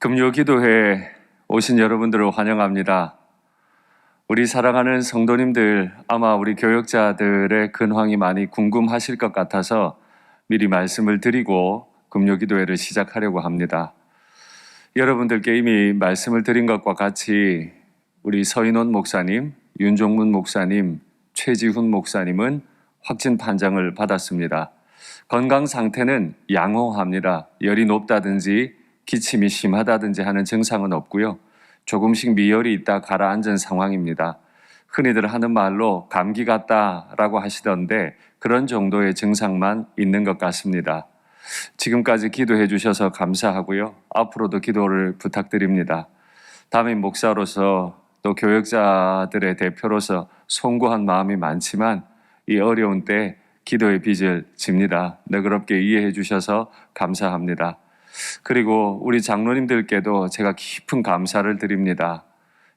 금요기도회에 오신 여러분들을 환영합니다. 우리 사랑하는 성도님들, 아마 우리 교역자들의 근황이 많이 궁금하실 것 같아서 미리 말씀을 드리고 금요기도회를 시작하려고 합니다. 여러분들께 이미 말씀을 드린 것과 같이 우리 서인원 목사님, 윤종문 목사님, 최지훈 목사님은 확진 판정을 받았습니다. 건강 상태는 양호합니다. 열이 높다든지 기침이 심하다든지 하는 증상은 없고요. 조금씩 미열이 있다 가라앉은 상황입니다. 흔히들 하는 말로 감기 같다라고 하시던데 그런 정도의 증상만 있는 것 같습니다. 지금까지 기도해 주셔서 감사하고요. 앞으로도 기도를 부탁드립니다. 담임 목사로서 또 교역자들의 대표로서 송구한 마음이 많지만 이 어려운 때 기도의 빚을 집니다. 너그럽게 이해해 주셔서 감사합니다. 그리고 우리 장로님들께도 제가 깊은 감사를 드립니다.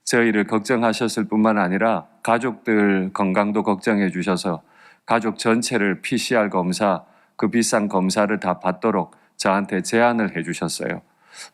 저희를 걱정하셨을 뿐만 아니라 가족들 건강도 걱정해 주셔서 가족 전체를 PCR 검사, 그 비싼 검사를 다 받도록 저한테 제안을 해 주셨어요.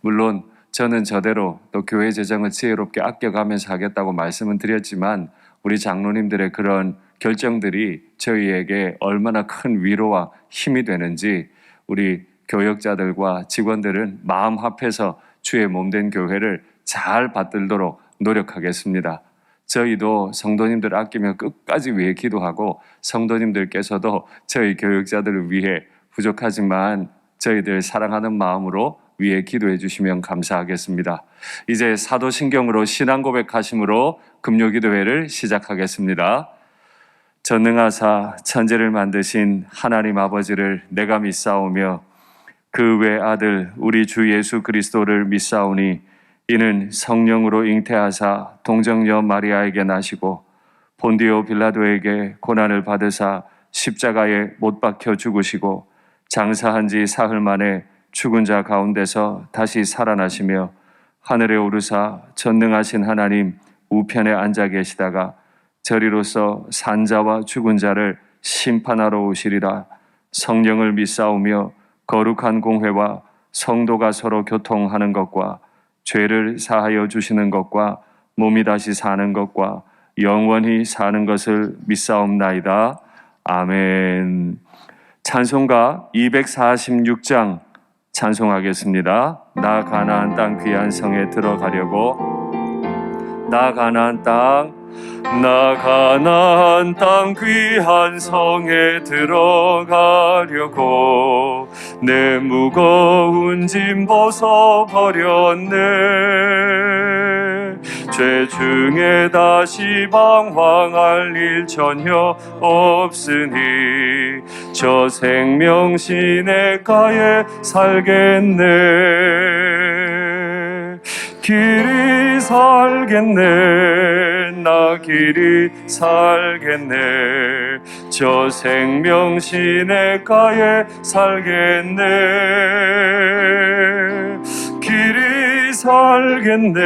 물론 저는 저대로 또 교회 재정을 지혜롭게 아껴가면서 하겠다고 말씀은 드렸지만 우리 장로님들의 그런 결정들이 저희에게 얼마나 큰 위로와 힘이 되는지 우리 교역자들과 직원들은 마음 합해서 주의 몸된 교회를 잘 받들도록 노력하겠습니다. 저희도 성도님들 아끼며 끝까지 위해 기도하고 성도님들께서도 저희 교역자들을 위해 부족하지만 저희들 사랑하는 마음으로 위해 기도해 주시면 감사하겠습니다. 이제 사도신경으로 신앙 고백하심으로 금요기도회를 시작하겠습니다. 전능하사 천지를 만드신 하나님 아버지를 내가 믿사오며 그 외아들 우리 주 예수 그리스도를 믿사오니 이는 성령으로 잉태하사 동정녀 마리아에게 나시고 본디오 빌라도에게 고난을 받으사 십자가에 못 박혀 죽으시고 장사한 지 사흘 만에 죽은 자 가운데서 다시 살아나시며 하늘에 오르사 전능하신 하나님 우편에 앉아 계시다가 저리로서 산자와 죽은 자를 심판하러 오시리라. 성령을 믿사오며 거룩한 공회와 성도가 서로 교통하는 것과 죄를 사하여 주시는 것과 몸이 다시 사는 것과 영원히 사는 것을 믿사옵나이다. 아멘. 찬송가 246장 찬송하겠습니다. 나 가나안 땅 귀한 성에 들어가려고 나 가나안 땅 귀한 성에 들어가려고 내 무거운 짐 벗어버렸네. 죄 중에 다시 방황할 일 전혀 없으니 저 생명 시냇가에 살겠네. 길이 살겠네. 나 길이 살겠네. 저 생명 시냇가에 살겠네. 길이 살겠네.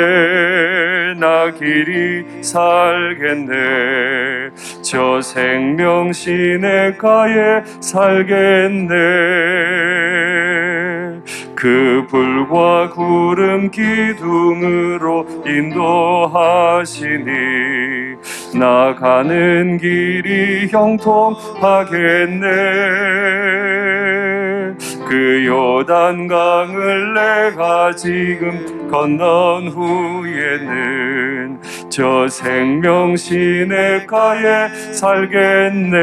나 길이 살겠네. 저 생명 시냇가에 살겠네. 그 불과 구름 기둥으로 인도하시니 나가는 길이 형통하겠네. 그 요단강을 내가 지금 건넌 후에는 저 생명 시냇가에 살겠네.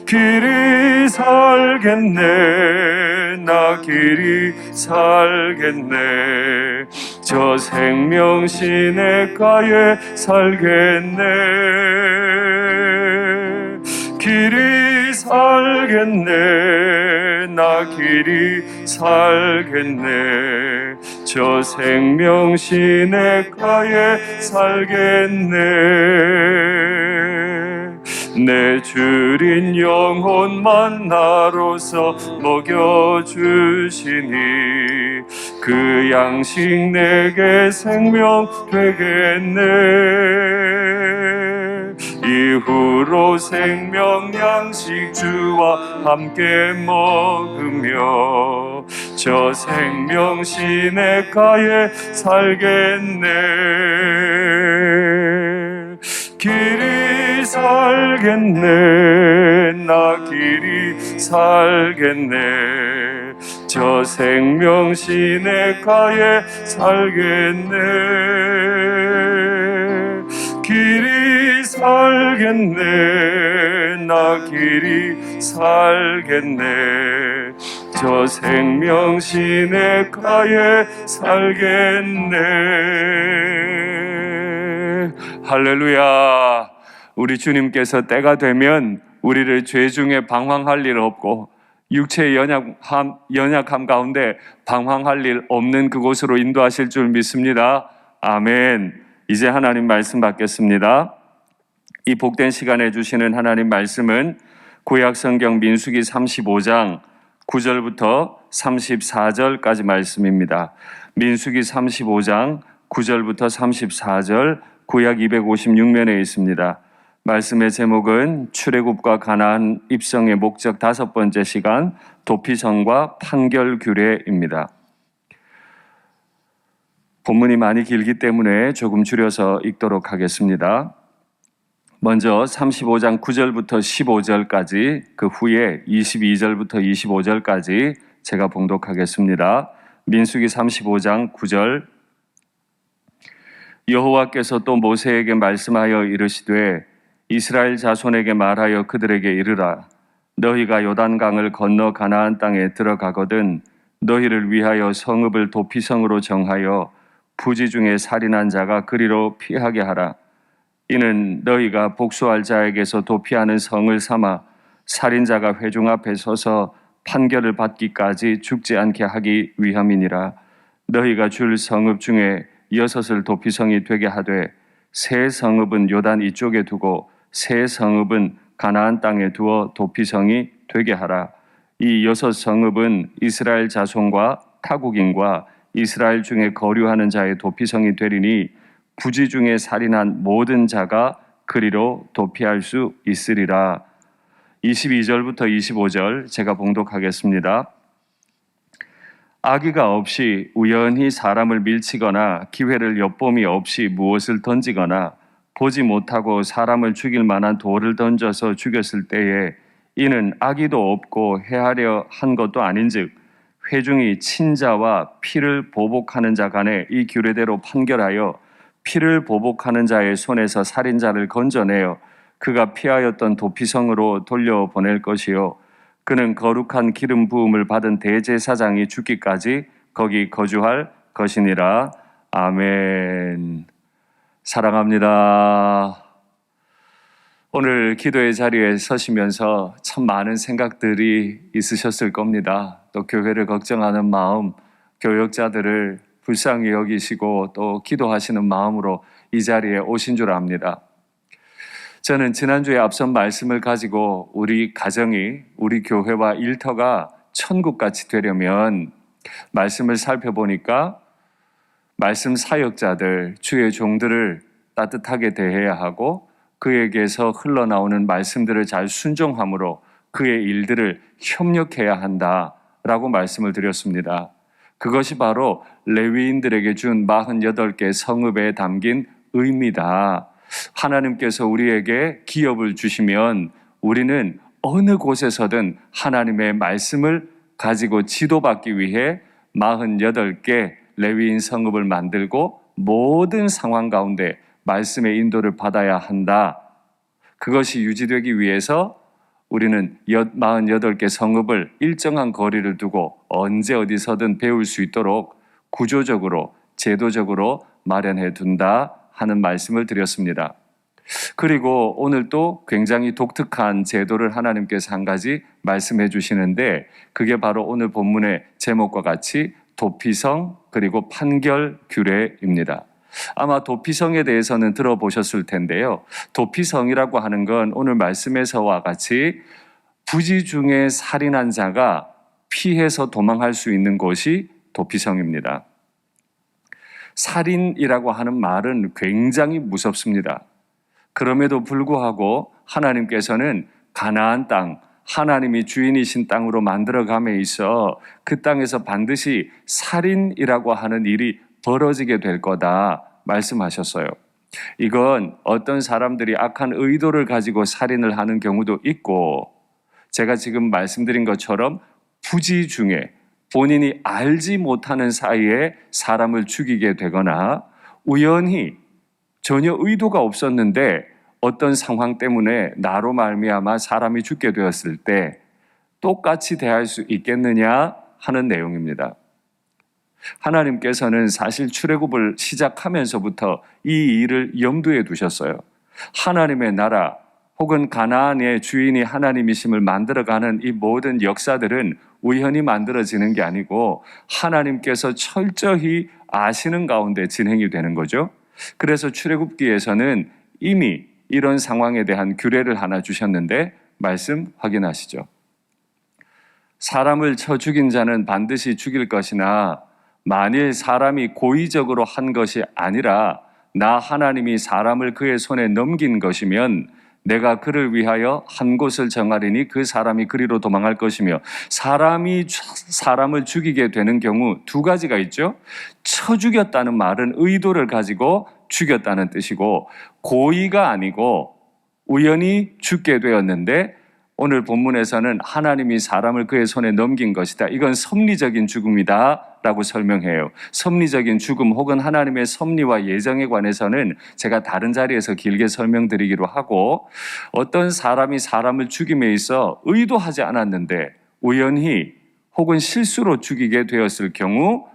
길이 살겠네. 나 길이 살겠네. 저 생명 시냇가에 살겠네. 길이 살겠네. 나 길이 살겠네. 저 생명 시냇가에 살겠네. 내 주린 영혼만 나로서 먹여주시니 그 양식 내게 생명 되겠네. 이후로 생명 양식 주와 함께 먹으며 저 생명 시냇가에 살겠네. 길이 살겠네. 나 길이 살겠네. 저 생명 시냇가에 살겠네. 길이 살겠네. 나 길이 살겠네. 저 생명 시냇가에 살겠네. 할렐루야. 우리 주님께서 때가 되면 우리를 죄 중에 방황할 일 없고 육체의 연약함 가운데 방황할 일 없는 그곳으로 인도하실 줄 믿습니다. 아멘. 이제 하나님 말씀 받겠습니다. 이 복된 시간에 주시는 하나님 말씀은 구약 성경 민수기 35장 9절부터 34절까지 말씀입니다. 민수기 35장 9절부터 34절 구약 256면에 있습니다. 말씀의 제목은 출애굽과 가나안 입성의 목적 5번째 시간 도피성과 판결 규례입니다. 본문이 많이 길기 때문에 조금 줄여서 읽도록 하겠습니다. 먼저 35장 9절부터 15절까지, 그 후에 22절부터 25절까지 제가 봉독하겠습니다. 민수기 35장 9절. 여호와께서 또 모세에게 말씀하여 이르시되 이스라엘 자손에게 말하여 그들에게 이르라. 너희가 요단강을 건너 가나안 땅에 들어가거든 너희를 위하여 성읍을 도피성으로 정하여 부지 중에 살인한 자가 그리로 피하게 하라. 이는 너희가 복수할 자에게서 도피하는 성을 삼아 살인자가 회중 앞에 서서 판결을 받기까지 죽지 않게 하기 위함이니라. 너희가 줄 성읍 중에 6을 도피성이 되게 하되 세 성읍은 요단 이쪽에 두고 세 성읍은 가나안 땅에 두어 도피성이 되게 하라. 이 6 성읍은 이스라엘 자손과 타국인과 이스라엘 중에 거류하는 자의 도피성이 되리니 부지 중에 살인한 모든 자가 그리로 도피할 수 있으리라. 22절부터 25절 제가 봉독하겠습니다. 악의가 없이 우연히 사람을 밀치거나 기회를 엿봄이 없이 무엇을 던지거나 보지 못하고 사람을 죽일 만한 돌을 던져서 죽였을 때에 이는 악의도 없고 해하려 한 것도 아닌즉 회중이 친자와 피를 보복하는 자 간에 이 규례대로 판결하여 피를 보복하는 자의 손에서 살인자를 건져내어 그가 피하였던 도피성으로 돌려보낼 것이요 그는 거룩한 기름 부음을 받은 대제사장이 죽기까지 거기 거주할 것이니라. 아멘. 사랑합니다. 오늘 기도의 자리에 서시면서 참 많은 생각들이 있으셨을 겁니다. 또 교회를 걱정하는 마음, 교역자들을 불쌍히 여기시고 또 기도하시는 마음으로 이 자리에 오신 줄 압니다. 저는 지난주에 앞선 말씀을 가지고 우리 가정이, 우리 교회와 일터가 천국같이 되려면 말씀을 살펴보니까 말씀 사역자들, 주의 종들을 따뜻하게 대해야 하고 그에게서 흘러나오는 말씀들을 잘 순종함으로 그의 일들을 협력해야 한다라고 말씀을 드렸습니다. 그것이 바로 레위인들에게 준 48개 성읍에 담긴 의미다. 하나님께서 우리에게 기업을 주시면 우리는 어느 곳에서든 하나님의 말씀을 가지고 지도받기 위해 48개 레위인 성읍을 만들고 모든 상황 가운데 말씀의 인도를 받아야 한다. 그것이 유지되기 위해서 우리는 48개 성읍을 일정한 거리를 두고 언제 어디서든 배울 수 있도록 구조적으로, 제도적으로 마련해 둔다 하는 말씀을 드렸습니다. 그리고 오늘 또 굉장히 독특한 제도를 하나님께서 한 가지 말씀해 주시는데 그게 바로 오늘 본문의 제목과 같이 도피성 그리고 판결 규례입니다. 아마 도피성에 대해서는 들어보셨을 텐데요. 도피성이라고 하는 건 오늘 말씀에서와 같이 부지 중에 살인한 자가 피해서 도망할 수 있는 곳이 도피성입니다. 살인이라고 하는 말은 굉장히 무섭습니다. 그럼에도 불구하고 하나님께서는 가나안 땅, 하나님이 주인이신 땅으로 만들어감에 있어 그 땅에서 반드시 살인이라고 하는 일이 벌어지게 될 거다 말씀하셨어요. 이건 어떤 사람들이 악한 의도를 가지고 살인을 하는 경우도 있고, 제가 지금 말씀드린 것처럼 부지 중에 본인이 알지 못하는 사이에 사람을 죽이게 되거나, 우연히 전혀 의도가 없었는데 어떤 상황 때문에 나로 말미암아 사람이 죽게 되었을 때 똑같이 대할 수 있겠느냐 하는 내용입니다. 하나님께서는 사실 출애굽을 시작하면서부터 이 일을 염두에 두셨어요. 하나님의 나라 혹은 가나안의 주인이 하나님이심을 만들어가는 이 모든 역사들은 우연히 만들어지는 게 아니고 하나님께서 철저히 아시는 가운데 진행이 되는 거죠. 그래서 출애굽기에서는 이미 이런 상황에 대한 규례를 하나 주셨는데, 말씀 확인하시죠. 사람을 쳐 죽인 자는 반드시 죽일 것이나 만일 사람이 고의적으로 한 것이 아니라 나 하나님이 사람을 그의 손에 넘긴 것이면 내가 그를 위하여 한 곳을 정하리니 그 사람이 그리로 도망할 것이며, 사람이 사람을 죽이게 되는 경우 두 가지가 있죠. 쳐 죽였다는 말은 의도를 가지고 죽였다는 뜻이고, 고의가 아니고 우연히 죽게 되었는데 오늘 본문에서는 하나님이 사람을 그의 손에 넘긴 것이다. 이건 섭리적인 죽음이다 라고 설명해요. 섭리적인 죽음 혹은 하나님의 섭리와 예정에 관해서는 제가 다른 자리에서 길게 설명드리기로 하고, 어떤 사람이 사람을 죽임에 있어 의도하지 않았는데 우연히 혹은 실수로 죽이게 되었을 경우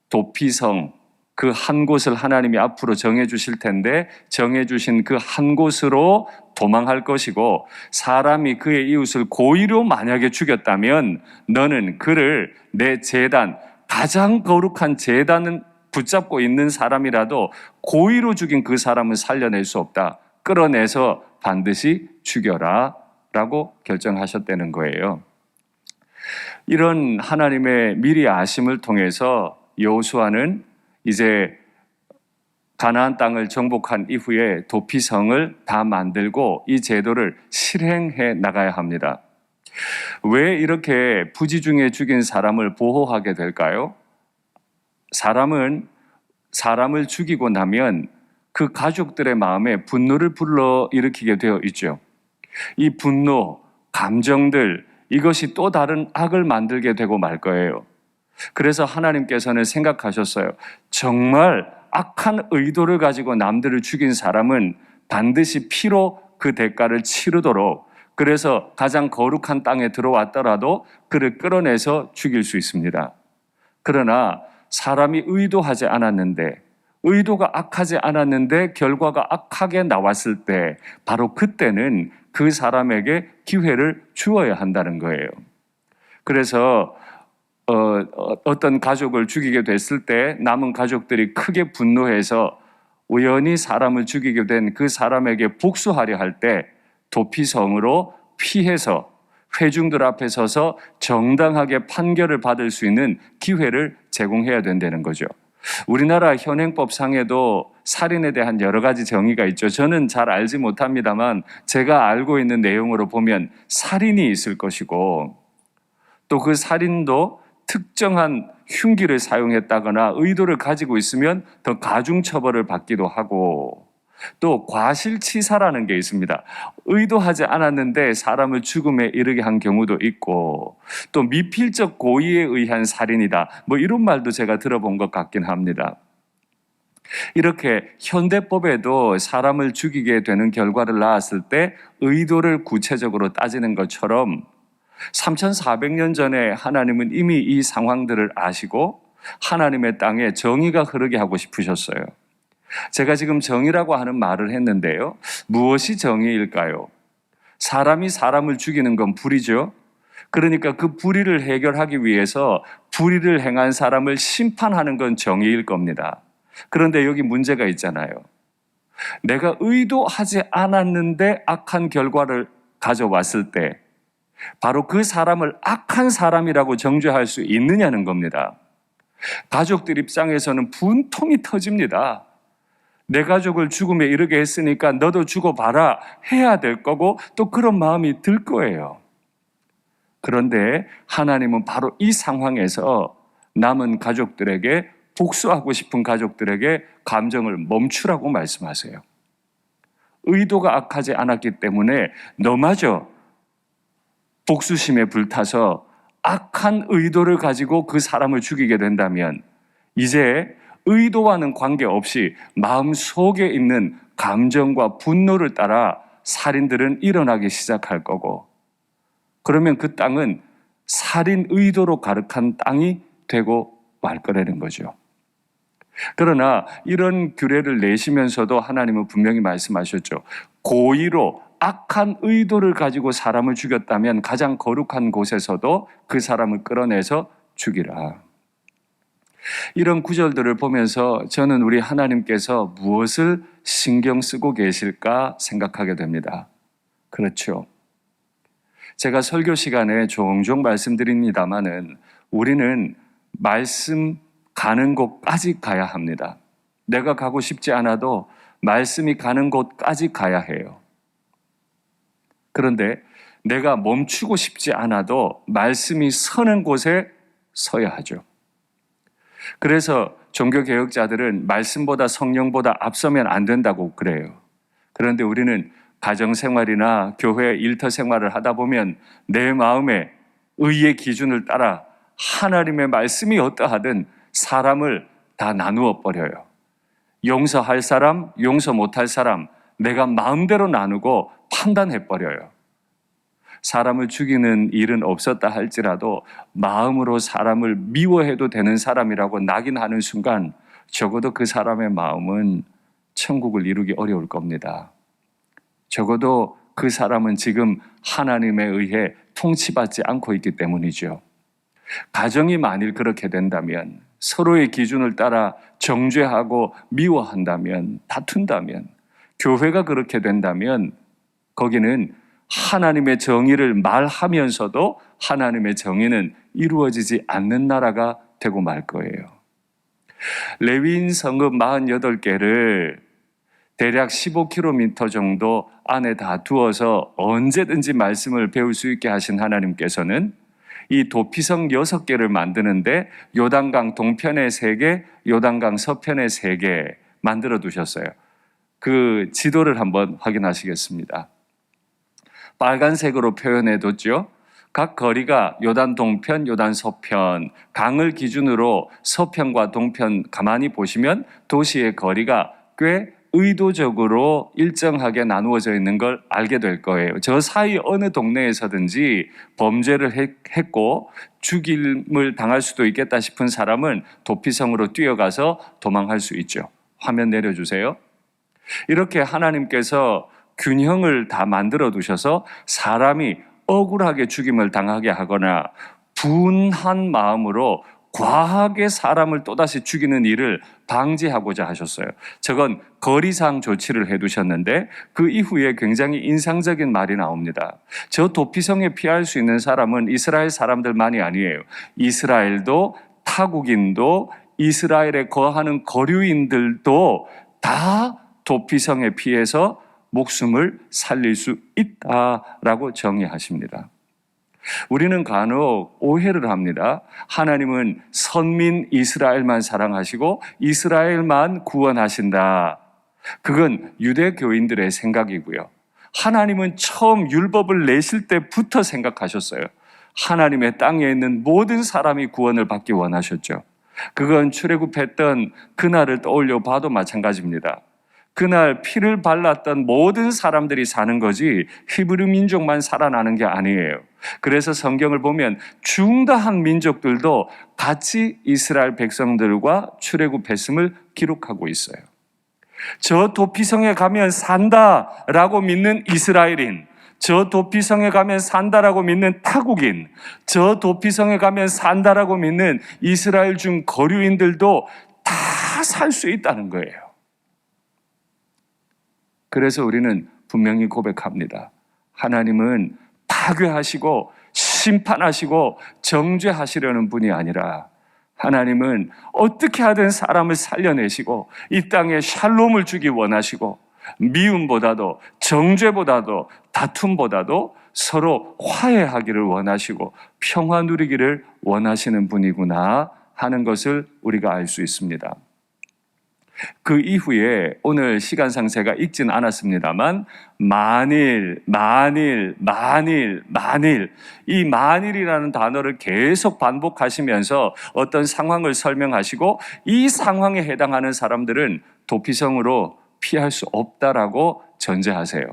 도피성, 그 한 곳을 하나님이 앞으로 정해 주실 텐데 정해 주신 그 한 곳으로 도망할 것이고, 사람이 그의 이웃을 고의로 만약에 죽였다면 너는 그를 내 제단, 가장 거룩한 제단을 붙잡고 있는 사람이라도 고의로 죽인 그 사람은 살려낼 수 없다. 끌어내서 반드시 죽여라 라고 결정하셨다는 거예요. 이런 하나님의 미리 아심을 통해서 여호수아는 이제 가나안 땅을 정복한 이후에 도피성을 다 만들고 이 제도를 실행해 나가야 합니다. 왜 이렇게 부지 중에 죽인 사람을 보호하게 될까요? 사람은 사람을 죽이고 나면 그 가족들의 마음에 분노를 불러일으키게 되어 있죠. 이 분노, 감정들, 이것이 또 다른 악을 만들게 되고 말 거예요. 그래서 하나님께서는 생각하셨어요. 정말 악한 의도를 가지고 남들을 죽인 사람은 반드시 피로 그 대가를 치르도록, 그래서 가장 거룩한 땅에 들어왔더라도 그를 끌어내서 죽일 수 있습니다. 그러나 사람이 의도하지 않았는데, 의도가 악하지 않았는데 결과가 악하게 나왔을 때 바로 그때는 그 사람에게 기회를 주어야 한다는 거예요. 그래서 어떤 가족을 죽이게 됐을 때 남은 가족들이 크게 분노해서 우연히 사람을 죽이게 된 그 사람에게 복수하려 할 때 도피성으로 피해서 회중들 앞에 서서 정당하게 판결을 받을 수 있는 기회를 제공해야 된다는 거죠. 우리나라 현행법상에도 살인에 대한 여러 가지 정의가 있죠. 저는 잘 알지 못합니다만 제가 알고 있는 내용으로 보면 살인이 있을 것이고, 또 그 살인도 특정한 흉기를 사용했다거나 의도를 가지고 있으면 더 가중처벌을 받기도 하고, 또 과실치사라는 게 있습니다. 의도하지 않았는데 사람을 죽음에 이르게 한 경우도 있고, 또 미필적 고의에 의한 살인이다, 뭐 이런 말도 제가 들어본 것 같긴 합니다. 이렇게 현대법에도 사람을 죽이게 되는 결과를 낳았을 때 의도를 구체적으로 따지는 것처럼 3400년 전에 하나님은 이미 이 상황들을 아시고 하나님의 땅에 정의가 흐르게 하고 싶으셨어요. 제가 지금 정의라고 하는 말을 했는데요. 무엇이 정의일까요? 사람이 사람을 죽이는 건 불의죠. 그러니까 그 불의를 해결하기 위해서 불의를 행한 사람을 심판하는 건 정의일 겁니다. 그런데 여기 문제가 있잖아요. 내가 의도하지 않았는데 악한 결과를 가져왔을 때 바로 그 사람을 악한 사람이라고 정죄할 수 있느냐는 겁니다. 가족들 입장에서는 분통이 터집니다. 내 가족을 죽음에 이르게 했으니까 너도 죽어봐라 해야 될 거고 또 그런 마음이 들 거예요. 그런데 하나님은 바로 이 상황에서 남은 가족들에게, 복수하고 싶은 가족들에게 감정을 멈추라고 말씀하세요. 의도가 악하지 않았기 때문에 너마저 복수심에 불타서 악한 의도를 가지고 그 사람을 죽이게 된다면 이제 의도와는 관계없이 마음 속에 있는 감정과 분노를 따라 살인들은 일어나기 시작할 거고, 그러면 그 땅은 살인 의도로 가득한 땅이 되고 말 거라는 거죠. 그러나 이런 규례를 내시면서도 하나님은 분명히 말씀하셨죠. 고의로 악한 의도를 가지고 사람을 죽였다면 가장 거룩한 곳에서도 그 사람을 끌어내서 죽이라. 이런 구절들을 보면서 저는 우리 하나님께서 무엇을 신경 쓰고 계실까 생각하게 됩니다. 그렇죠. 제가 설교 시간에 종종 말씀드립니다마는 우리는 말씀 가는 곳까지 가야 합니다. 내가 가고 싶지 않아도 말씀이 가는 곳까지 가야 해요. 그런데 내가 멈추고 싶지 않아도 말씀이 서는 곳에 서야 하죠. 그래서 종교개혁자들은 말씀보다 성령보다 앞서면 안 된다고 그래요. 그런데 우리는 가정생활이나 교회 일터 생활을 하다 보면 내 마음에 의의 기준을 따라 하나님의 말씀이 어떠하든 사람을 다 나누어 버려요. 용서할 사람, 용서 못할 사람, 내가 마음대로 나누고 판단해 버려요. 사람을 죽이는 일은 없었다 할지라도 마음으로 사람을 미워해도 되는 사람이라고 낙인하는 순간 적어도 그 사람의 마음은 천국을 이루기 어려울 겁니다. 적어도 그 사람은 지금 하나님에 의해 통치받지 않고 있기 때문이죠. 가정이 만일 그렇게 된다면, 서로의 기준을 따라 정죄하고 미워한다면, 다툰다면, 교회가 그렇게 된다면 거기는 하나님의 정의를 말하면서도 하나님의 정의는 이루어지지 않는 나라가 되고 말 거예요. 레위인 성읍 48개를 대략 15km 정도 안에 다 두어서 언제든지 말씀을 배울 수 있게 하신 하나님께서는 이 도피성 6개를 만드는데 요단강 동편에 3개, 요단강 서편에 3개 만들어 두셨어요. 그 지도를 한번 확인하시겠습니다. 빨간색으로 표현해 뒀죠. 각 거리가 요단 동편, 요단 서편, 강을 기준으로 서편과 동편 가만히 보시면 도시의 거리가 꽤 의도적으로 일정하게 나누어져 있는 걸 알게 될 거예요. 저 사이 어느 동네에서든지 범죄를 했고 죽임을 당할 수도 있겠다 싶은 사람은 도피성으로 뛰어가서 도망할 수 있죠. 화면 내려주세요. 이렇게 하나님께서 균형을 다 만들어 두셔서 사람이 억울하게 죽임을 당하게 하거나 분한 마음으로 과하게 사람을 또다시 죽이는 일을 방지하고자 하셨어요. 저건 거리상 조치를 해두셨는데 그 이후에 굉장히 인상적인 말이 나옵니다. 저 도피성에 피할 수 있는 사람은 이스라엘 사람들만이 아니에요. 이스라엘도, 타국인도, 이스라엘에 거하는 거류인들도 다 도피성에 피해서 목숨을 살릴 수 있다라고 정의하십니다. 우리는 간혹 오해를 합니다. 하나님은 선민 이스라엘만 사랑하시고 이스라엘만 구원하신다. 그건 유대교인들의 생각이고요. 하나님은 처음 율법을 내실 때부터 생각하셨어요. 하나님의 땅에 있는 모든 사람이 구원을 받기 원하셨죠. 그건 출애굽했던 그날을 떠올려 봐도 마찬가지입니다. 그날 피를 발랐던 모든 사람들이 사는 거지 히브리 민족만 살아나는 게 아니에요. 그래서 성경을 보면 중다한 민족들도 같이 이스라엘 백성들과 출애굽했음을 기록하고 있어요. 저 도피성에 가면 산다라고 믿는 이스라엘인, 저 도피성에 가면 산다라고 믿는 타국인, 저 도피성에 가면 산다라고 믿는 이스라엘 중 거류인들도 다 살 수 있다는 거예요. 그래서 우리는 분명히 고백합니다. 하나님은 파괴하시고 심판하시고 정죄하시려는 분이 아니라 하나님은 어떻게 하든 사람을 살려내시고 이 땅에 샬롬을 주기 원하시고 미움보다도 정죄보다도 다툼보다도 서로 화해하기를 원하시고 평화 누리기를 원하시는 분이구나 하는 것을 우리가 알 수 있습니다. 그 이후에 오늘 시간상 제가 읽진 않았습니다만 만일 이 만일이라는 단어를 계속 반복하시면서 어떤 상황을 설명하시고 이 상황에 해당하는 사람들은 도피성으로 피할 수 없다라고 전제하세요.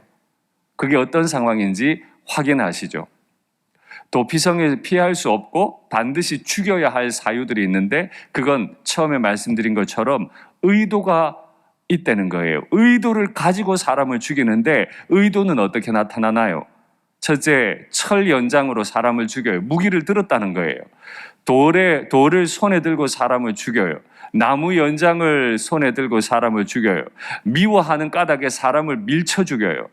그게 어떤 상황인지 확인하시죠. 도피성에 피할 수 없고 반드시 죽여야 할 사유들이 있는데 그건 처음에 말씀드린 것처럼 의도가 있다는 거예요. 의도를 가지고 사람을 죽이는데 의도는 어떻게 나타나나요? 첫째, 철 연장으로 사람을 죽여요. 무기를 들었다는 거예요. 돌을 손에 들고 사람을 죽여요. 나무 연장을 손에 들고 사람을 죽여요. 미워하는 까닭에 사람을 밀쳐 죽여요.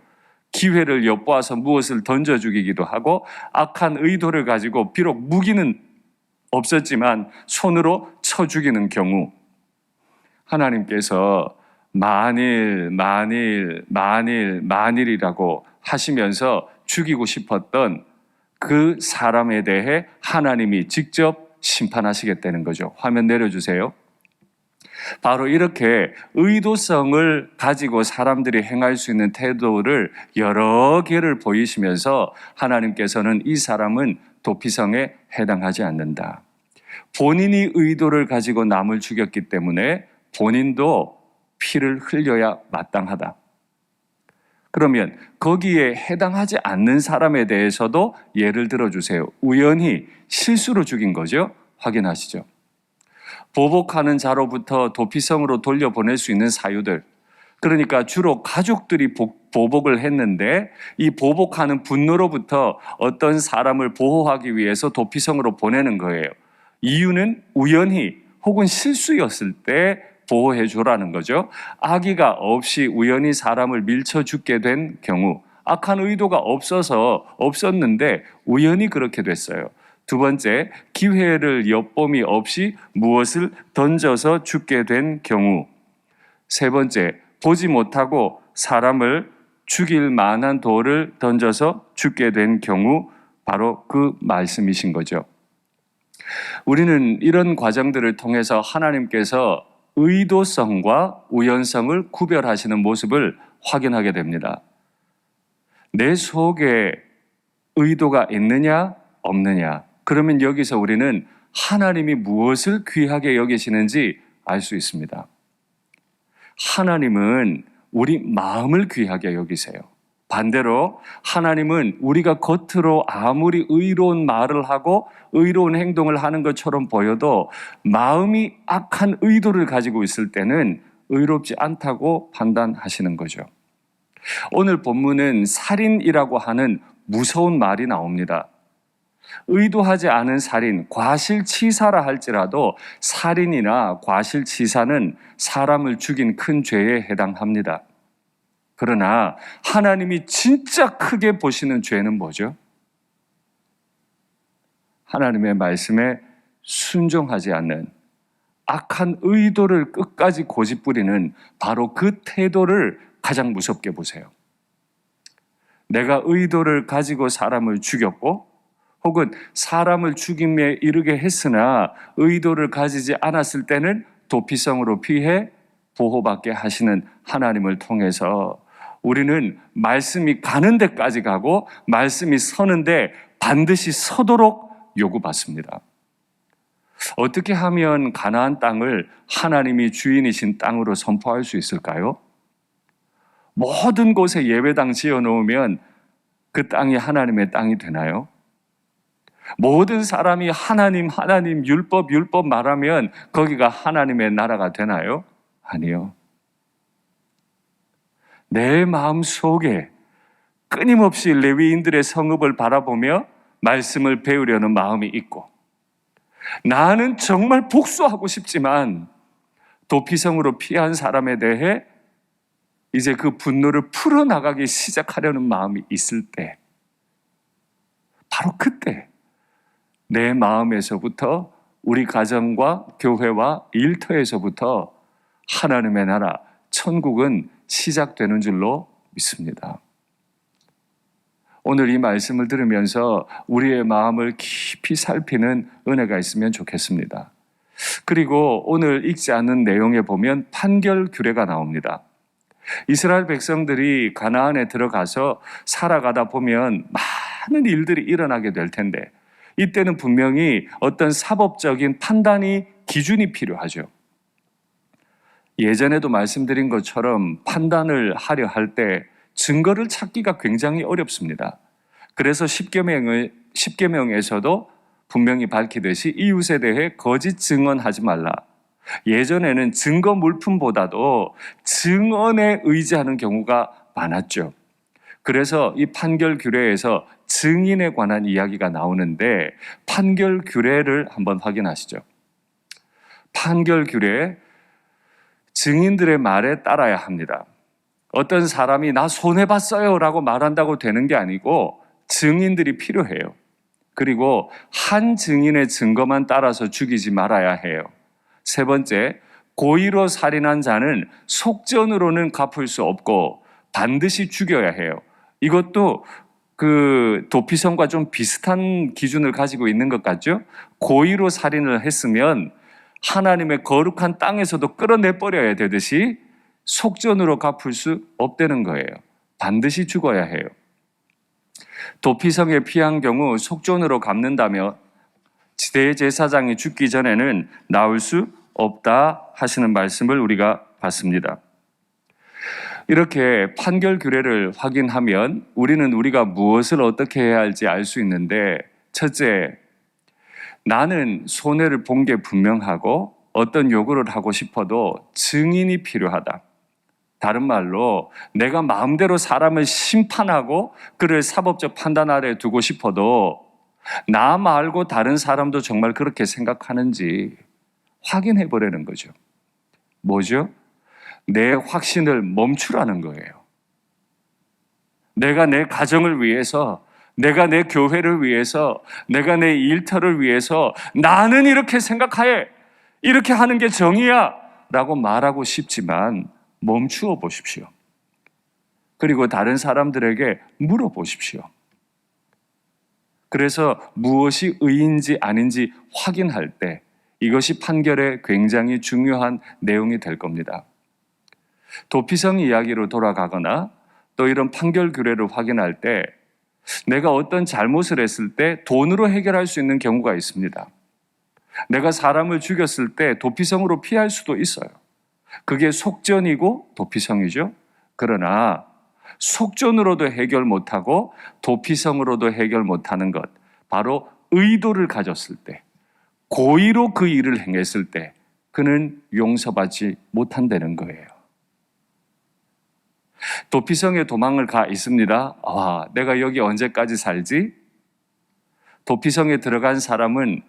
기회를 엿보아서 무엇을 던져 죽이기도 하고 악한 의도를 가지고 비록 무기는 없었지만 손으로 쳐 죽이는 경우 하나님께서 만일이라고 하시면서 죽이고 싶었던 그 사람에 대해 하나님이 직접 심판하시겠다는 거죠. 화면 내려주세요. 바로 이렇게 의도성을 가지고 사람들이 행할 수 있는 태도를 여러 개를 보이시면서 하나님께서는 이 사람은 도피성에 해당하지 않는다. 본인이 의도를 가지고 남을 죽였기 때문에 본인도 피를 흘려야 마땅하다. 그러면 거기에 해당하지 않는 사람에 대해서도 예를 들어주세요. 우연히 실수로 죽인 거죠. 확인하시죠. 보복하는 자로부터 도피성으로 돌려보낼 수 있는 사유들. 그러니까 주로 가족들이 보복을 했는데 이 보복하는 분노로부터 어떤 사람을 보호하기 위해서 도피성으로 보내는 거예요. 이유는 우연히 혹은 실수였을 때 보호해 주라는 거죠. 악의가 없이 우연히 사람을 밀쳐 죽게 된 경우, 악한 의도가 없었는데 우연히 그렇게 됐어요. 두 번째, 기회를 엿봄이 없이 무엇을 던져서 죽게 된 경우. 세 번째, 보지 못하고 사람을 죽일 만한 돌을 던져서 죽게 된 경우, 바로 그 말씀이신 거죠. 우리는 이런 과정들을 통해서 하나님께서 의도성과 우연성을 구별하시는 모습을 확인하게 됩니다. 내 속에 의도가 있느냐, 없느냐. 그러면 여기서 우리는 하나님이 무엇을 귀하게 여기시는지 알 수 있습니다. 하나님은 우리 마음을 귀하게 여기세요. 반대로 하나님은 우리가 겉으로 아무리 의로운 말을 하고 의로운 행동을 하는 것처럼 보여도 마음이 악한 의도를 가지고 있을 때는 의롭지 않다고 판단하시는 거죠. 오늘 본문은 살인이라고 하는 무서운 말이 나옵니다. 의도하지 않은 살인, 과실치사라 할지라도 살인이나 과실치사는 사람을 죽인 큰 죄에 해당합니다. 그러나 하나님이 진짜 크게 보시는 죄는 뭐죠? 하나님의 말씀에 순종하지 않는 악한 의도를 끝까지 고집부리는 바로 그 태도를 가장 무섭게 보세요. 내가 의도를 가지고 사람을 죽였고 혹은 사람을 죽임에 이르게 했으나 의도를 가지지 않았을 때는 도피성으로 피해 보호받게 하시는 하나님을 통해서 우리는 말씀이 가는 데까지 가고 말씀이 서는데 반드시 서도록 요구받습니다. 어떻게 하면 가나안 땅을 하나님이 주인이신 땅으로 선포할 수 있을까요? 모든 곳에 예배당 지어놓으면 그 땅이 하나님의 땅이 되나요? 모든 사람이 하나님 율법 말하면 거기가 하나님의 나라가 되나요? 아니요. 내 마음 속에 끊임없이 레위인들의 성읍을 바라보며 말씀을 배우려는 마음이 있고 나는 정말 복수하고 싶지만 도피성으로 피한 사람에 대해 이제 그 분노를 풀어나가기 시작하려는 마음이 있을 때 바로 그때 내 마음에서부터 우리 가정과 교회와 일터에서부터 하나님의 나라, 천국은 시작되는 줄로 믿습니다. 오늘 이 말씀을 들으면서 우리의 마음을 깊이 살피는 은혜가 있으면 좋겠습니다. 그리고 오늘 읽지 않는 내용에 보면 판결 규례가 나옵니다. 이스라엘 백성들이 가나안에 들어가서 살아가다 보면 많은 일들이 일어나게 될 텐데 이때는 분명히 어떤 사법적인 판단이 기준이 필요하죠. 예전에도 말씀드린 것처럼 판단을 하려 할 때 증거를 찾기가 굉장히 어렵습니다. 그래서 십계명에서도 분명히 밝히듯이 이웃에 대해 거짓 증언하지 말라. 예전에는 증거 물품보다도 증언에 의지하는 경우가 많았죠. 그래서 이 판결 규례에서 증인에 관한 이야기가 나오는데 판결 규례를 한번 확인하시죠. 판결 규례, 증인들의 말에 따라야 합니다. 어떤 사람이 나 손해봤어요 라고 말한다고 되는 게 아니고 증인들이 필요해요. 그리고 한 증인의 증거만 따라서 죽이지 말아야 해요. 세 번째, 고의로 살인한 자는 속전으로는 갚을 수 없고 반드시 죽여야 해요. 이것도 그 도피성과 좀 비슷한 기준을 가지고 있는 것 같죠? 고의로 살인을 했으면 하나님의 거룩한 땅에서도 끌어내버려야 되듯이 속전으로 갚을 수 없다는 거예요. 반드시 죽어야 해요. 도피성에 피한 경우 속전으로 갚는다며 대제사장이 죽기 전에는 나올 수 없다 하시는 말씀을 우리가 봤습니다. 이렇게 판결 규례를 확인하면 우리는 우리가 무엇을 어떻게 해야 할지 알 수 있는데, 첫째, 나는 손해를 본 게 분명하고 어떤 요구를 하고 싶어도 증인이 필요하다. 다른 말로 내가 마음대로 사람을 심판하고 그를 사법적 판단 아래 두고 싶어도 나 말고 다른 사람도 정말 그렇게 생각하는지 확인해 보려는 거죠. 뭐죠? 내 확신을 멈추라는 거예요. 내가 내 가정을 위해서, 내가 내 교회를 위해서, 내가 내 일터를 위해서 나는 이렇게 생각해, 이렇게 하는 게 정의야 라고 말하고 싶지만 멈추어 보십시오. 그리고 다른 사람들에게 물어보십시오. 그래서 무엇이 의인지 아닌지 확인할 때 이것이 판결에 굉장히 중요한 내용이 될 겁니다. 도피성 이야기로 돌아가거나 또 이런 판결 규례를 확인할 때 내가 어떤 잘못을 했을 때 돈으로 해결할 수 있는 경우가 있습니다. 내가 사람을 죽였을 때 도피성으로 피할 수도 있어요. 그게 속전이고 도피성이죠. 그러나 속전으로도 해결 못하고 도피성으로도 해결 못하는 것, 바로 의도를 가졌을 때, 고의로 그 일을 행했을 때 그는 용서받지 못한다는 거예요. 도피성에 도망을 가 있습니다. 내가 여기 언제까지 살지? 도피성에 들어간 사람은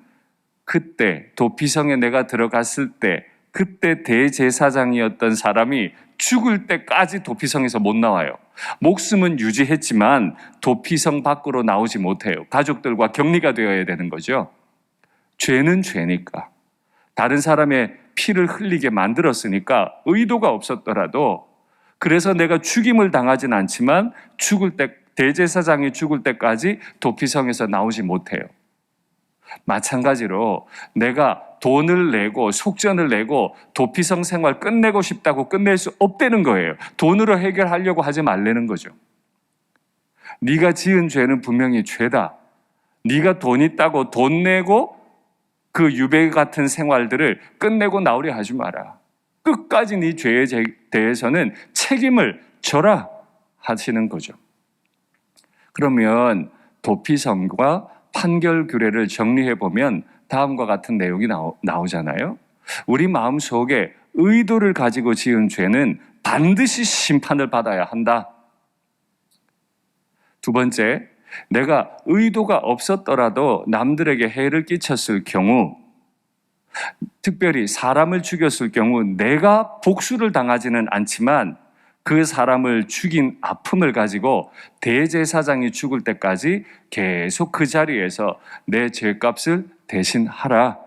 그때 도피성에 내가 들어갔을 때 그때 대제사장이었던 사람이 죽을 때까지 도피성에서 못 나와요. 목숨은 유지했지만 도피성 밖으로 나오지 못해요. 가족들과 격리가 되어야 되는 거죠. 죄는 죄니까. 다른 사람의 피를 흘리게 만들었으니까 의도가 없었더라도, 그래서 내가 죽임을 당하진 않지만 죽을 때, 대제사장이 죽을 때까지 도피성에서 나오지 못해요. 마찬가지로 내가 돈을 내고 속전을 내고 도피성 생활 끝내고 싶다고 끝낼 수 없다는 거예요. 돈으로 해결하려고 하지 말라는 거죠. 네가 지은 죄는 분명히 죄다. 네가 돈 있다고 돈 내고 그 유배 같은 생활들을 끝내고 나오려 하지 마라. 끝까지 네 죄에 대해서는 책임을 져라 하시는 거죠. 그러면 도피성과 판결 규례를 정리해 보면 다음과 같은 내용이 나오잖아요. 우리 마음속에 의도를 가지고 지은 죄는 반드시 심판을 받아야 한다. 두 번째, 내가 의도가 없었더라도 남들에게 해를 끼쳤을 경우, 특별히 사람을 죽였을 경우 내가 복수를 당하지는 않지만 그 사람을 죽인 아픔을 가지고 대제사장이 죽을 때까지 계속 그 자리에서 내 죄값을 대신하라.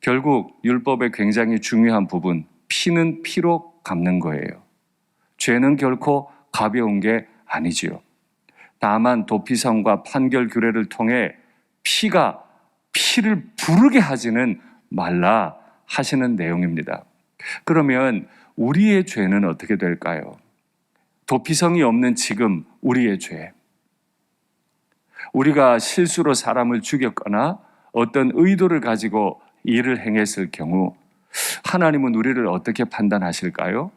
결국 율법의 굉장히 중요한 부분, 피는 피로 갚는 거예요. 죄는 결코 가벼운 게 아니지요. 다만 도피성과 판결 규례를 통해 피가 피를 부르게 하지는 말라 하시는 내용입니다. 그러면 우리의 죄는 어떻게 될까요? 도피성이 없는 지금 우리의 죄. 우리가 실수로 사람을 죽였거나 어떤 의도를 가지고 일을 행했을 경우 하나님은 우리를 어떻게 판단하실까요?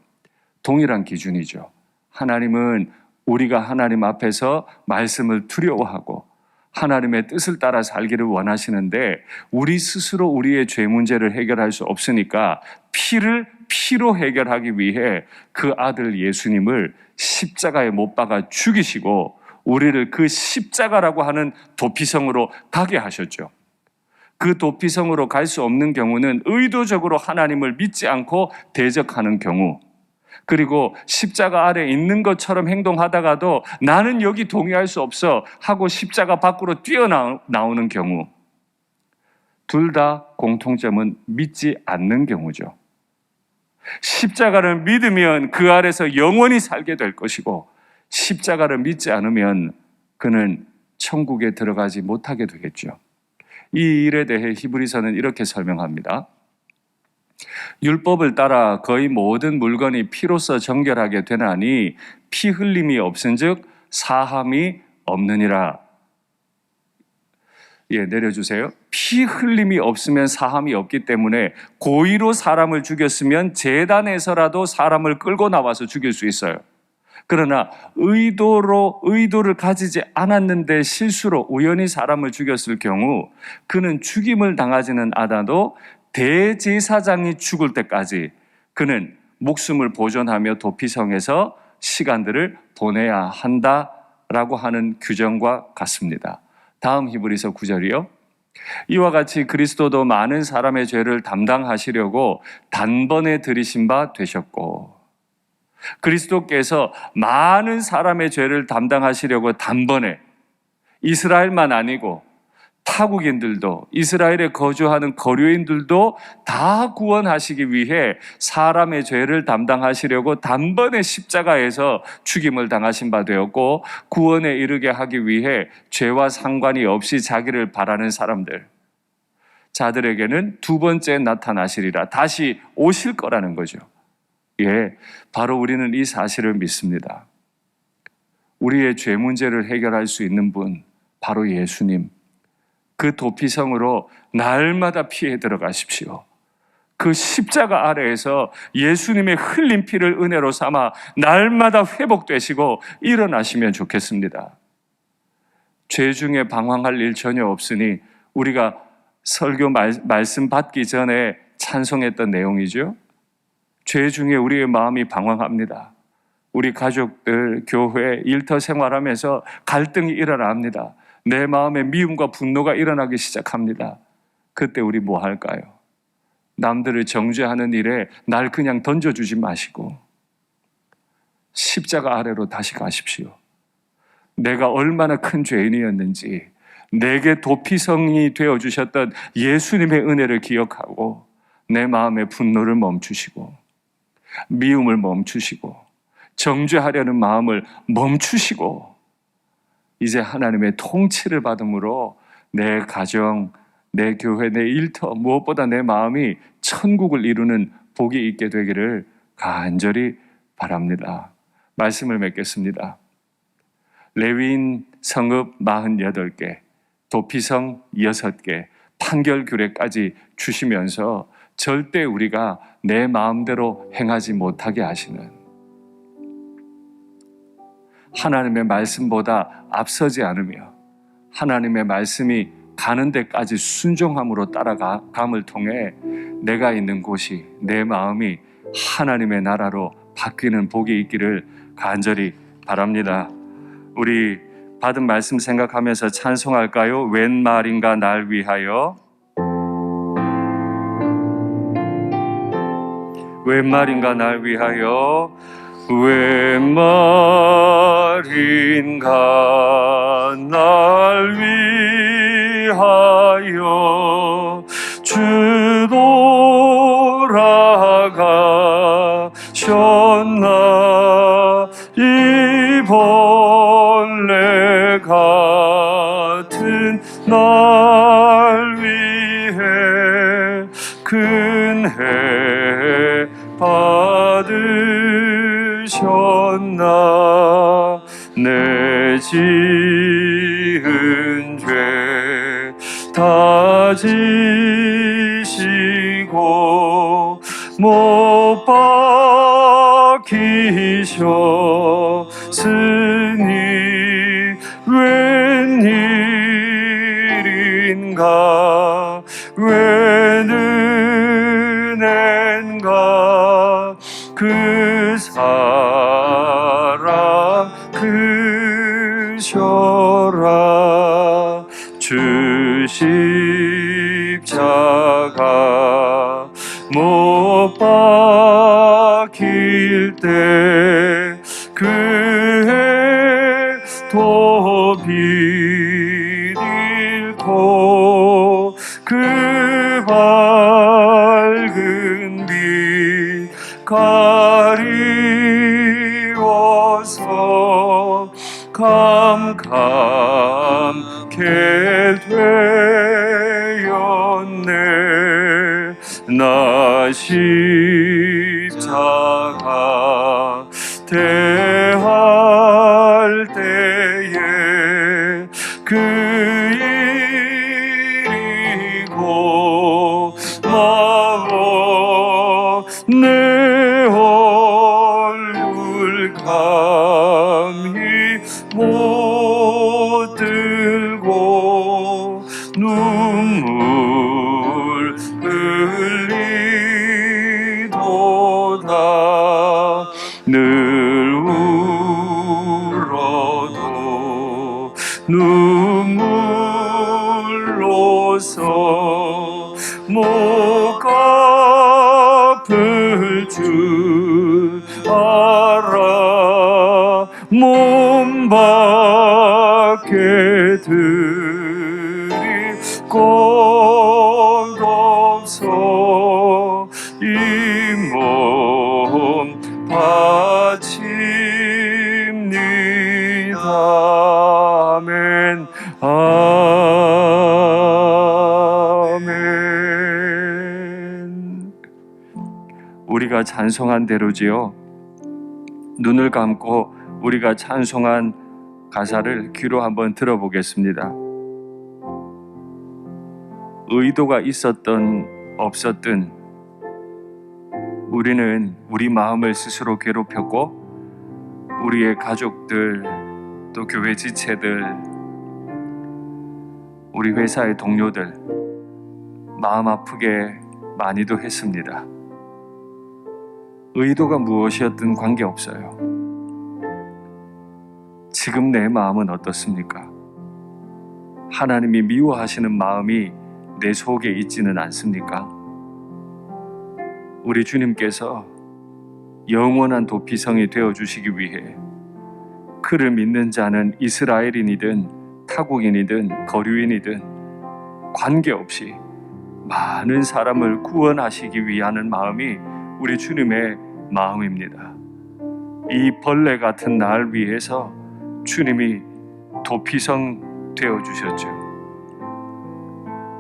동일한 기준이죠. 하나님은 우리가 하나님 앞에서 말씀을 두려워하고 하나님의 뜻을 따라 살기를 원하시는데 우리 스스로 우리의 죄 문제를 해결할 수 없으니까 피를 피로 해결하기 위해 그 아들 예수님을 십자가에 못 박아 죽이시고 우리를 그 십자가라고 하는 도피성으로 가게 하셨죠. 그 도피성으로 갈 수 없는 경우는 의도적으로 하나님을 믿지 않고 대적하는 경우, 그리고 십자가 아래 있는 것처럼 행동하다가도 나는 여기 동의할 수 없어 하고 십자가 밖으로 뛰어나오는 경우, 둘 다 공통점은 믿지 않는 경우죠. 십자가를 믿으면 그 아래서 영원히 살게 될 것이고 십자가를 믿지 않으면 그는 천국에 들어가지 못하게 되겠죠. 이 일에 대해 히브리서는 이렇게 설명합니다. 율법을 따라 거의 모든 물건이 피로써 정결하게 되나니 피 흘림이 없은즉 사함이 없느니라. 내려주세요. 피 흘림이 없으면 사함이 없기 때문에 고의로 사람을 죽였으면 제단에서라도 사람을 끌고 나와서 죽일 수 있어요. 그러나 의도를 가지지 않았는데 실수로 우연히 사람을 죽였을 경우 그는 죽임을 당하지는 않아도 대제사장이 죽을 때까지 그는 목숨을 보존하며 도피성에서 시간들을 보내야 한다라고 하는 규정과 같습니다. 다음 히브리서 9절이요. 이와 같이 그리스도도 많은 사람의 죄를 담당하시려고 단번에 들이신 바 되셨고, 그리스도께서 많은 사람의 죄를 담당하시려고 단번에, 이스라엘만 아니고 타국인들도 이스라엘에 거주하는 거류인들도 다 구원하시기 위해 사람의 죄를 담당하시려고 단번에 십자가에서 죽임을 당하신 바 되었고, 구원에 이르게 하기 위해 죄와 상관이 없이 자기를 바라는 사람들, 자들에게는 두 번째 나타나시리라, 다시 오실 거라는 거죠. 바로 우리는 이 사실을 믿습니다. 우리의 죄 문제를 해결할 수 있는 분, 바로 예수님. 그 도피성으로 날마다 피해 들어가십시오. 그 십자가 아래에서 예수님의 흘린 피를 은혜로 삼아 날마다 회복되시고 일어나시면 좋겠습니다. 죄 중에 방황할 일 전혀 없으니 우리가 설교 말씀 받기 전에 찬송했던 내용이죠. 죄 중에 우리의 마음이 방황합니다. 우리 가족들, 교회, 일터 생활하면서 갈등이 일어납니다. 내 마음에 미움과 분노가 일어나기 시작합니다. 그때 우리 뭐 할까요? 남들을 정죄하는 일에 날 그냥 던져주지 마시고 십자가 아래로 다시 가십시오. 내가 얼마나 큰 죄인이었는지 내게 도피성이 되어주셨던 예수님의 은혜를 기억하고 내 마음의 분노를 멈추시고 미움을 멈추시고 정죄하려는 마음을 멈추시고 이제 하나님의 통치를 받음으로 내 가정, 내 교회, 내 일터, 무엇보다 내 마음이 천국을 이루는 복이 있게 되기를 간절히 바랍니다. 말씀을 맺겠습니다. 레위인 성읍 48개, 도피성 6개, 판결 규례까지 주시면서 절대 우리가 내 마음대로 행하지 못하게 하시는, 하나님의 말씀보다 앞서지 않으며 하나님의 말씀이 가는 데까지 순종함으로 따라감을 통해 내가 있는 곳이, 내 마음이 하나님의 나라로 바뀌는 복이 있기를 간절히 바랍니다. 우리 받은 말씀 생각하면서 찬송할까요? 웬 말인가 날 위하여, 웬 말인가 날 위하여, 웬 말인가 날 위하여, 주도 큰해 받으셨나. 내 지은 죄 다 지시고 못 박히셨으니 웬일인가 웬 은혜인가. 그 사랑 크셔라. 주 십자가 못 박힐 때 그해 도비 잃고 그 밝은 빛 가리워서 캄캄케 되었네. 나 십자가 대할 때에 그 일이고 마오 내 얼굴 감히 못 들고 눈물 흘리도다. 늘 울어도 눈물로서 못 갚을 줄 알아. 몸 밖에 드릴 것 없어 이 몸 바칩니다. 아멘. 아멘. 우리가 찬송한 대로지요. 눈을 감고 우리가 찬송한 가사를 귀로 한번 들어보겠습니다. 의도가 있었든 없었든 우리는 우리 마음을 스스로 괴롭혔고 우리의 가족들, 또 교회 지체들, 우리 회사의 동료들 마음 아프게 많이도 했습니다. 의도가 무엇이었든 관계없어요. 지금 내 마음은 어떻습니까? 하나님이 미워하시는 마음이 내 속에 있지는 않습니까? 우리 주님께서 영원한 도피성이 되어주시기 위해 그를 믿는 자는 이스라엘인이든 타국인이든 거류인이든 관계없이 많은 사람을 구원하시기 위하는 마음이 우리 주님의 마음입니다. 이 벌레 같은 날 위해서 주님이 도피성 되어주셨죠.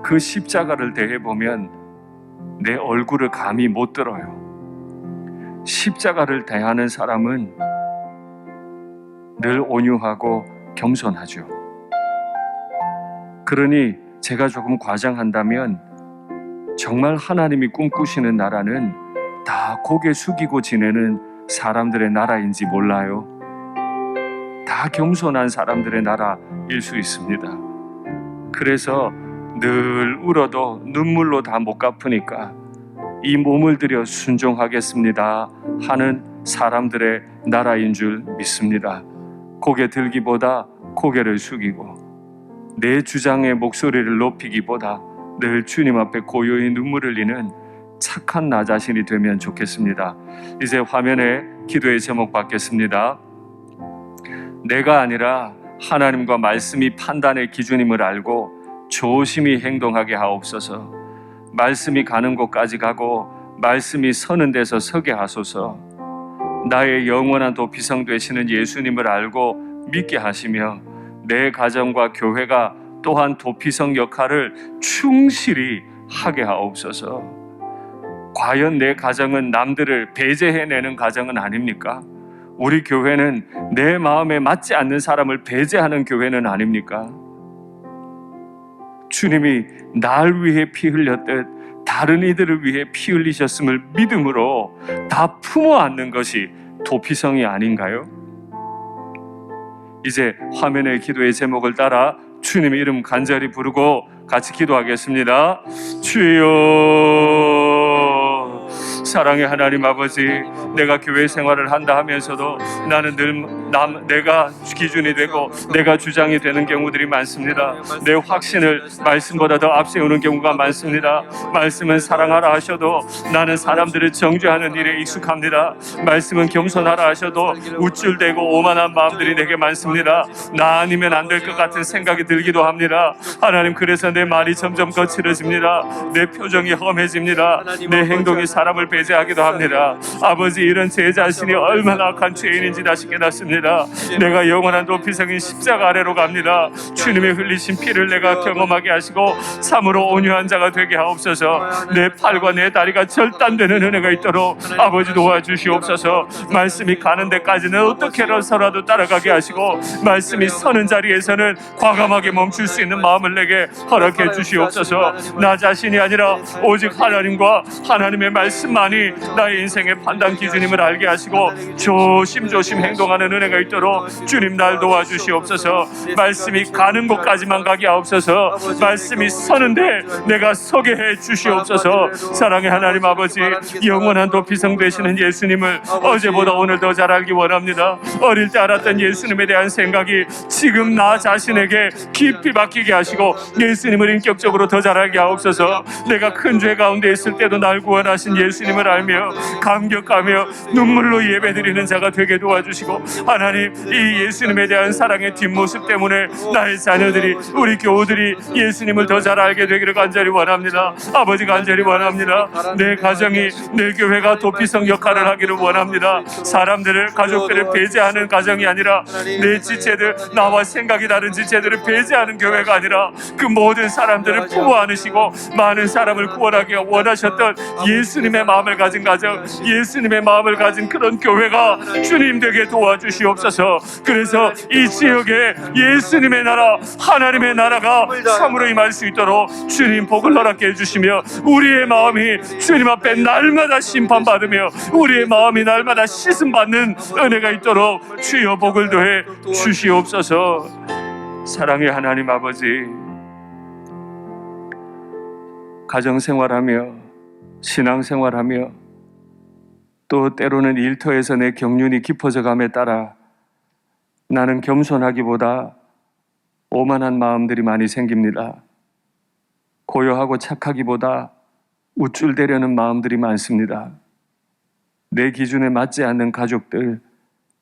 그 십자가를 대해보면 내 얼굴을 감히 못 들어요. 십자가를 대하는 사람은 늘 온유하고 겸손하죠. 그러니 제가 조금 과장한다면 정말 하나님이 꿈꾸시는 나라는 다 고개 숙이고 지내는 사람들의 나라인지 몰라요. 다 겸손한 사람들의 나라일 수 있습니다. 그래서 늘 울어도 눈물로 다 못 갚으니까 이 몸을 들여 순종하겠습니다 하는 사람들의 나라인 줄 믿습니다. 고개 들기보다 고개를 숙이고 내 주장의 목소리를 높이기보다 늘 주님 앞에 고요히 눈물 흘리는 착한 나 자신이 되면 좋겠습니다. 이제 화면에 기도의 제목 받겠습니다. 내가 아니라 하나님과 말씀이 판단의 기준임을 알고 조심히 행동하게 하옵소서. 말씀이 가는 곳까지 가고 말씀이 서는 데서 서게 하소서. 나의 영원한 도피성 되시는 예수님을 알고 믿게 하시며 내 가정과 교회가 또한 도피성 역할을 충실히 하게 하옵소서. 과연 내 가정은 남들을 배제해내는 가정은 아닙니까? 우리 교회는 내 마음에 맞지 않는 사람을 배제하는 교회는 아닙니까? 주님이 날 위해 피 흘렸듯 다른 이들을 위해 피 흘리셨음을 믿음으로 다 품어 안는 것이 도피성이 아닌가요? 이제 화면의 기도의 제목을 따라 주님의 이름 간절히 부르고 같이 기도하겠습니다. 주여, 사랑의 하나님 아버지, 내가 교회 생활을 한다 하면서도 나는 늘 내가 기준이 되고 내가 주장이 되는 경우들이 많습니다. 내 확신을 말씀보다 더 앞세우는 경우가 많습니다. 말씀은 사랑하라 하셔도 나는 사람들을 정죄하는 일에 익숙합니다. 말씀은 겸손하라 하셔도 우쭐대고 오만한 마음들이 내게 많습니다. 나 아니면 안 될 것 같은 생각이 들기도 합니다. 하나님, 그래서 내 말이 점점 거칠어집니다. 내 표정이 험해집니다. 내 행동이 사람을 배제하기도 합니다. 아버지, 이런 제 자신이 얼마나 악한 죄인인지 다시 깨닫습니다. 내가 영원한 도피성인 십자가 아래로 갑니다. 주님의 흘리신 피를 내가 경험하게 하시고 참으로 온유한 자가 되게 하옵소서. 내 팔과 내 다리가 절단되는 은혜가 있도록 아버지 도와주시옵소서. 말씀이 가는 데까지는 어떻게라도 따라가게 하시고 말씀이 서는 자리에서는 과감하게 멈출 수 있는 마음을 내게 허락해 주시옵소서. 나 자신이 아니라 오직 하나님과 하나님의 말씀만이 나의 인생의 판단 기준임을 알게 하시고 조심조심 행동하는 은혜가 있도록 주님 날 도와주시옵소서. 말씀이 가는 곳까지만 가게 하옵소서. 말씀이 서는데 내가 서게 해 주시옵소서. 사랑의 하나님 아버지, 영원한 도피성 되시는 예수님을 어제보다 오늘 더 잘 알기 원합니다. 어릴 때 알았던 예수님에 대한 생각이 지금 나 자신에게 깊이 박히게 하시고 예수님을 인격적으로 더 잘 알게 하옵소서. 내가 큰 죄 가운데 있을 때도 날 구원하신 예수님을 알며 감격하며 눈물로 예배드리는 자가 되게 도와주시고, 하나님, 이 예수님에 대한 사랑의 뒷모습 때문에 나의 자녀들이, 우리 교우들이 예수님을 더 잘 알게 되기를 간절히 원합니다. 아버지, 간절히 원합니다. 내 가정이, 내 교회가 도피성 역할을 하기를 원합니다. 사람들을, 가족들을 배제하는 가정이 아니라 내 지체들, 나와 생각이 다른 지체들을 배제하는 교회가 아니라 그 모든 사람들을 품어 안으시고 많은 사람을 구원하기 원하셨던 예수님의 마음을 가진 가정, 예수님의 마음을 가진 그런 교회가 주님 되게 도와주시옵소서. 그래서 이 지역에 예수님의 나라, 하나님의 나라가 참으로 임할 수 있도록 주님 복을 허락해 해주시며, 우리의 마음이 주님 앞에 날마다 심판받으며 우리의 마음이 날마다 씻음받는 은혜가 있도록 주여 복을 더해 주시옵소서. 사랑의 하나님 아버지, 가정생활하며 신앙생활하며 또 때로는 일터에서 내 경륜이 깊어져 감에 따라 나는 겸손하기보다 오만한 마음들이 많이 생깁니다. 고요하고 착하기보다 우쭐대려는 마음들이 많습니다. 내 기준에 맞지 않는 가족들,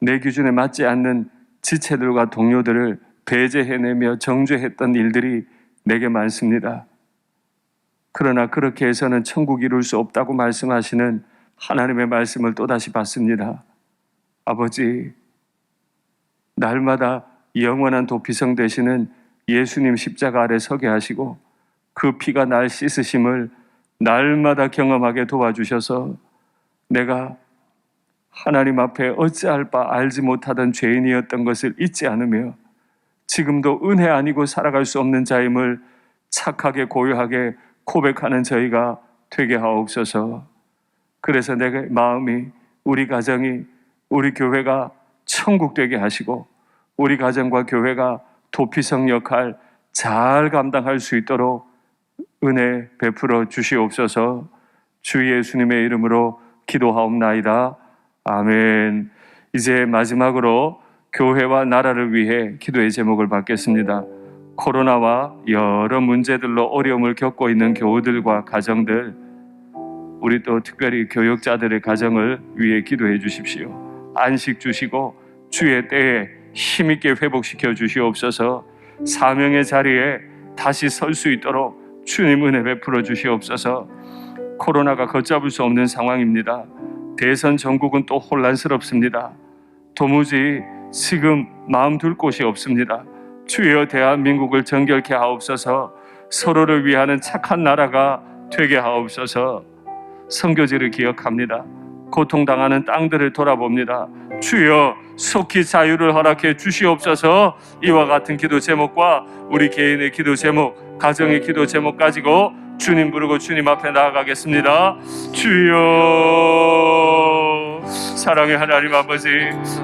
내 기준에 맞지 않는 지체들과 동료들을 배제해내며 정죄했던 일들이 내게 많습니다. 그러나 그렇게 해서는 천국 이룰 수 없다고 말씀하시는 하나님의 말씀을 또다시 받습니다. 아버지, 날마다 영원한 도피성 되시는 예수님 십자가 아래 서게 하시고 그 피가 날 씻으심을 날마다 경험하게 도와주셔서 내가 하나님 앞에 어찌할 바 알지 못하던 죄인이었던 것을 잊지 않으며 지금도 은혜 아니고 살아갈 수 없는 자임을 착하게 고요하게 고백하는 저희가 되게 하옵소서. 그래서 내 마음이, 우리 가정이, 우리 교회가 천국 되게 하시고 우리 가정과 교회가 도피성 역할 잘 감당할 수 있도록 은혜 베풀어 주시옵소서. 주 예수님의 이름으로 기도하옵나이다. 아멘. 이제 마지막으로 교회와 나라를 위해 기도의 제목을 받겠습니다. 코로나와 여러 문제들로 어려움을 겪고 있는 교우들과 가정들, 우리 또 특별히 교역자들의 가정을 위해 기도해 주십시오. 안식 주시고 주의 때에 힘있게 회복시켜 주시옵소서. 사명의 자리에 다시 설 수 있도록 주님 은혜 베풀어 주시옵소서. 코로나가 걷잡을 수 없는 상황입니다. 대선 전국은 또 혼란스럽습니다. 도무지 지금 마음 둘 곳이 없습니다. 주여 대한민국을 정결케 하옵소서. 서로를 위하는 착한 나라가 되게 하옵소서. 선교지를 기억합니다. 고통당하는 땅들을 돌아봅니다. 주여 속히 자유를 허락해 주시옵소서. 이와 같은 기도 제목과 우리 개인의 기도 제목, 가정의 기도 제목 가지고 주님 부르고 주님 앞에 나아가겠습니다. 주여, 사랑의 하나님 아버지,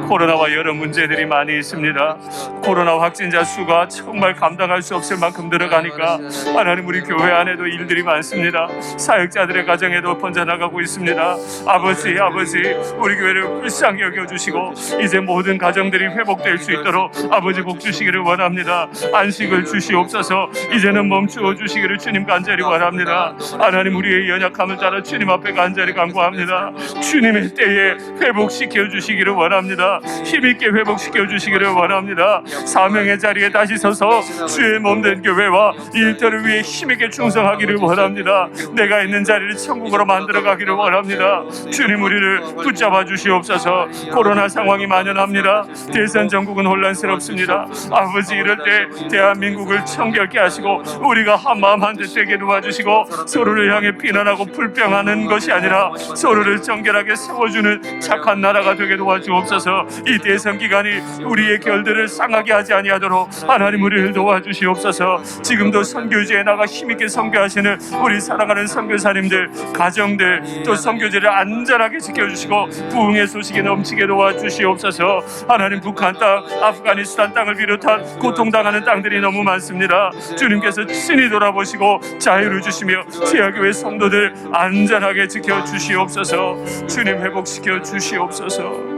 코로나와 여러 문제들이 많이 있습니다. 코로나 확진자 수가 정말 감당할 수 없을 만큼 늘어가니까 하나님, 우리 교회 안에도 일들이 많습니다. 사역자들의 가정에도 번져나가고 있습니다. 아버지, 우리 교회를 불쌍히 여겨주시고 이제 모든 가정들이 회복될 수 있도록 아버지 복 주시기를 원합니다. 안식을 주시옵소서. 이제는 멈추어 주시기를 주님 간절히 원합니다. 하나님, 우리의 연약함을 따라 주님 앞에 간절히 간구합니다. 주님의 때에 회복시켜 주시기를 원합니다. 힘있게 회복시켜 주시기를 원합니다. 사명의 자리에 다시 서서 주의 몸된 교회와 일터를 위해 힘있게 충성하기를 원합니다. 내가 있는 자리를 천국으로 만들어 가기를 원합니다. 주님, 우리를 붙잡아 주시옵소서. 코로나 상황이 만연합니다. 대선 전국은 혼란스럽습니다. 아버지, 이럴 때 대한민국을 청결케 하시고 우리가 한마음 한뜻 되게 도와주시고 서로를 향해 비난하고 불평하는 것이 아니라 서로를 정결하게 세워주는 착한 나라가 되게 도와주옵소서. 이 대선 기간이 우리의 결들을 상하게 하지 아니하도록 하나님, 우리를 도와주시옵소서. 지금도 선교지에 나가 힘있게 선교하시는 우리 사랑하는 선교사님들, 가정들, 또 선교지를 안전하게 지켜주시고 부흥의 소식이 넘치게 도와주시옵소서. 하나님, 북한 땅, 아프가니스탄 땅을 비롯한 고통당하는 땅들이 너무 많습니다. 주님께서 친히 돌아보시고 자유를 주시며 지하교회 성도들 안전하게 지켜주시옵소서. 주님, 회복시켜 주시옵소서.